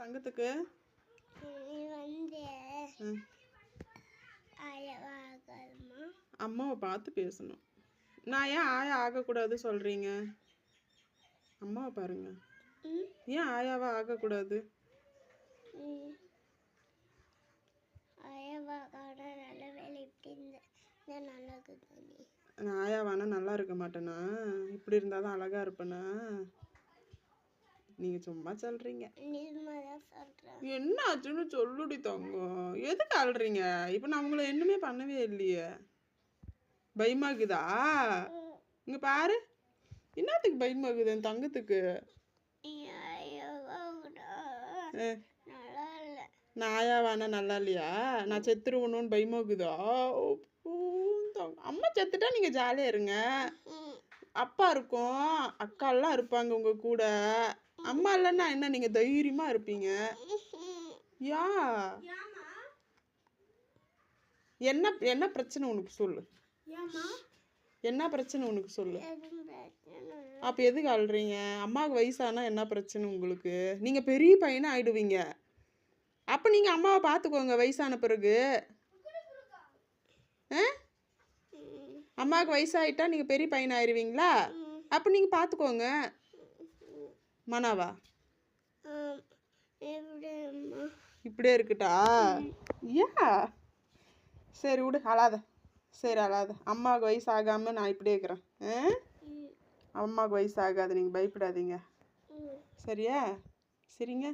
தங்கத்துக்கு அம்மாவை பார்த்து பேசணும். நான் ஏன் ஆயா ஆகக்கூடாது சொல்றீங்க? அம்மாவை பாருங்க. ஏன் ஆயாவா ஆகக்கூடாது? நான் ஆயாவானா நல்லா இருக்க மாட்டேனா? இப்படி இருந்தாதான் அழகா இருப்பேனா? நீங்க சும்மா சொல்றீங்க. என்ன ஆச்சுன்னு சொல்லுடி தங்கம். எதுக்கு அழுறீங்க? இப்ப நான் உங்களை என்னமே பண்ணவே இல்லையே. பயமாக்குதா? இங்க பாரு, என்னத்துக்கு பயமாக்குது என் தங்கத்துக்கு? நான் ஆயாவானா நல்லா இல்லையா? நான் செத்துருவணும்னு பயமாக்குதா? அம்மா செத்துட்டா நீங்க ஜாலியா இருங்க. அப்பா இருக்கும், அக்காலாம் இருப்பாங்க உங்க கூட. அம்மா இல்லைன்னா என்ன நீங்க தைரியமா இருப்பீங்க? யா என்ன என்ன பிரச்சனை உனக்கு சொல்லு. என்ன பிரச்சனை உனக்கு சொல்லு. அப்ப எதுக்கு அழுறீங்க? அம்மாவுக்கு வயசானா என்ன பிரச்சனை உங்களுக்கு? நீங்க பெரிய பையனா ஆயிடுவீங்க. அப்ப நீங்க அம்மாவை பார்த்துக்கோங்க வயசான பிறகு. அம்மாவுக்கு வயசாயிட்டா நீங்க பெரிய பையன் ஆயிடுவீங்களா? அப்ப நீங்க பார்த்துக்கோங்க. மனாவா இப்படியே இருக்குட்டா? ஏன்? சரி விடு, அழாத. சரி அழாத. அம்மாவுக்கு வயசு ஆகாம நான் இப்படியே இருக்கிறேன். அம்மாவுக்கு வயசு ஆகாது, நீங்க பயப்படாதீங்க. சரியா? சரிங்க.